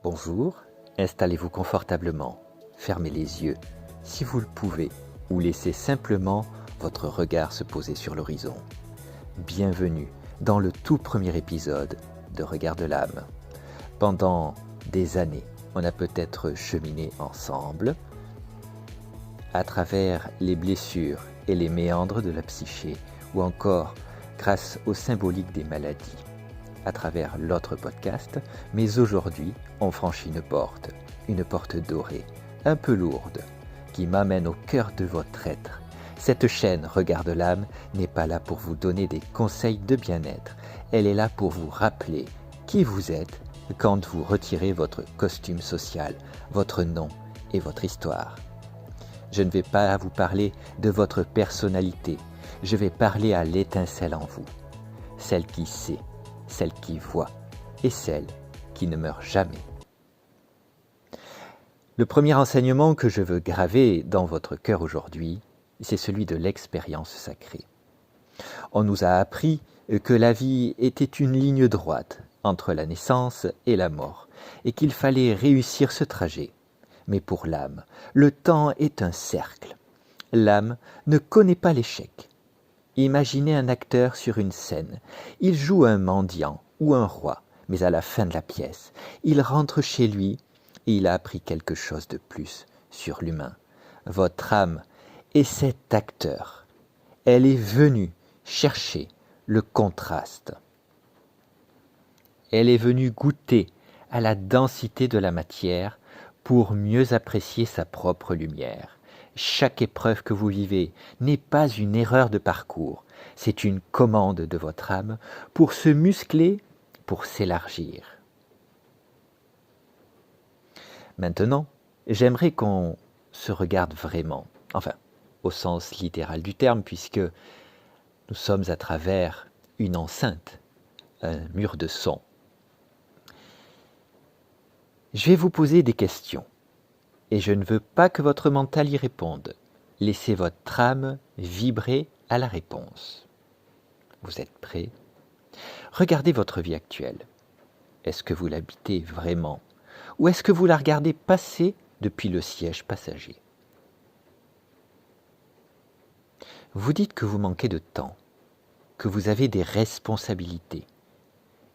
Bonjour, installez-vous confortablement, fermez les yeux si vous le pouvez ou laissez simplement votre regard se poser sur l'horizon. Bienvenue dans le tout premier épisode de Regard de l'âme. Pendant des années, on a peut-être cheminé ensemble à travers les blessures et les méandres de la psyché ou encore grâce au symbolique des maladies à travers l'autre podcast, mais aujourd'hui, on franchit une porte dorée, un peu lourde, qui m'amène au cœur de votre être. Cette chaîne Regard de l'âme n'est pas là pour vous donner des conseils de bien-être, elle est là pour vous rappeler qui vous êtes quand vous retirez votre costume social, votre nom et votre histoire. Je ne vais pas vous parler de votre personnalité, je vais parler à l'étincelle en vous, celle qui sait, celle qui voit et celle qui ne meurt jamais. Le premier enseignement que je veux graver dans votre cœur aujourd'hui, c'est celui de l'expérience sacrée. On nous a appris que la vie était une ligne droite entre la naissance et la mort et qu'il fallait réussir ce trajet. Mais pour l'âme, le temps est un cercle. L'âme ne connaît pas l'échec. Imaginez un acteur sur une scène. Il joue un mendiant ou un roi, mais à la fin de la pièce, il rentre chez lui et il a appris quelque chose de plus sur l'humain. Votre âme est cet acteur. Elle est venue chercher le contraste. Elle est venue goûter à la densité de la matière pour mieux apprécier sa propre lumière. Chaque épreuve que vous vivez n'est pas une erreur de parcours, c'est une commande de votre âme pour se muscler, pour s'élargir. Maintenant, j'aimerais qu'on se regarde vraiment, enfin, au sens littéral du terme, puisque nous sommes à travers une enceinte, un mur de son. Je vais vous poser des questions. Et je ne veux pas que votre mental y réponde. Laissez votre âme vibrer à la réponse. Vous êtes prêts? Regardez votre vie actuelle. Est-ce que vous l'habitez vraiment? Ou est-ce que vous la regardez passer depuis le siège passager? Vous dites que vous manquez de temps, que vous avez des responsabilités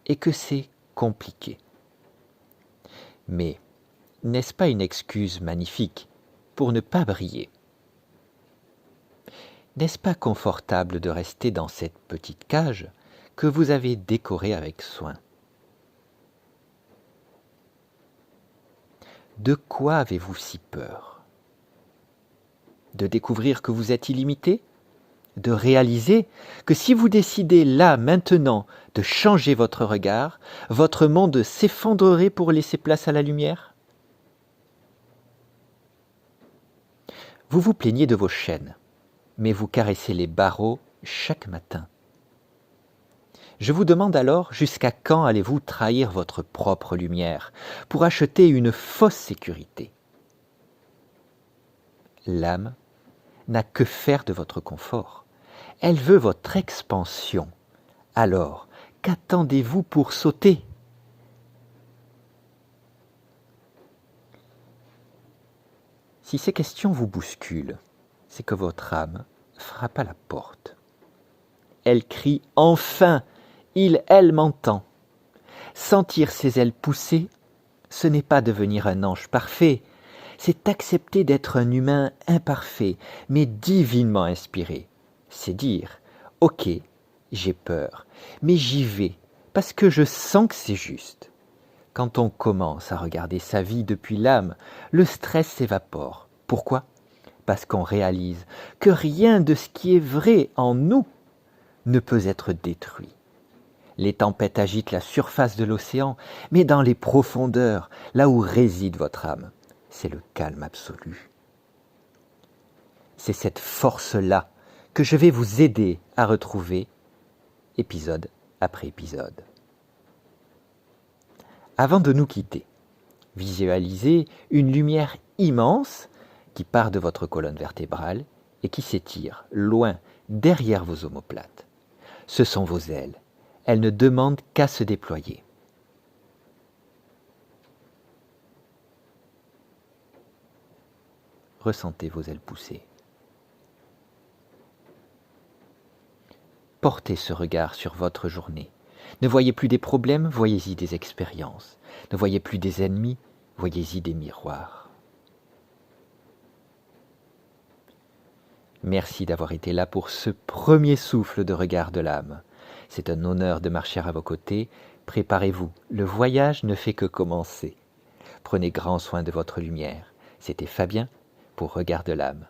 et que c'est compliqué. Mais n'est-ce pas une excuse magnifique pour ne pas briller? N'est-ce pas confortable de rester dans cette petite cage que vous avez décorée avec soin? De quoi avez-vous si peur? De découvrir que vous êtes illimité? De réaliser que si vous décidez là, maintenant, de changer votre regard, votre monde s'effondrerait pour laisser place à la lumière? Vous vous plaignez de vos chaînes, mais vous caressez les barreaux chaque matin. Je vous demande alors jusqu'à quand allez-vous trahir votre propre lumière pour acheter une fausse sécurité? L'âme n'a que faire de votre confort. Elle veut votre expansion. Alors, qu'attendez-vous pour sauter? Si ces questions vous bousculent, c'est que votre âme frappe à la porte. Elle crie « Enfin ! Elle m'entend !» Sentir ses ailes pousser, ce n'est pas devenir un ange parfait, c'est accepter d'être un humain imparfait, mais divinement inspiré. C'est dire « Ok, j'ai peur, mais j'y vais, parce que je sens que c'est juste. » Quand on commence à regarder sa vie depuis l'âme, le stress s'évapore. Pourquoi? Parce qu'on réalise que rien de ce qui est vrai en nous ne peut être détruit. Les tempêtes agitent la surface de l'océan, mais dans les profondeurs, là où réside votre âme, c'est le calme absolu. C'est cette force-là que je vais vous aider à retrouver épisode après épisode. Avant de nous quitter, visualisez une lumière immense qui part de votre colonne vertébrale et qui s'étire loin derrière vos omoplates. Ce sont vos ailes. Elles ne demandent qu'à se déployer. ressentez vos ailes pousser. Portez ce regard sur votre journée. Ne voyez plus des problèmes, voyez-y des expériences. Ne voyez plus des ennemis, voyez-y des miroirs. Merci d'avoir été là pour ce premier souffle de regard de l'âme. C'est un honneur de marcher à vos côtés. Préparez-vous, le voyage ne fait que commencer. Prenez grand soin de votre lumière. C'était Fabien pour Regard de l'âme.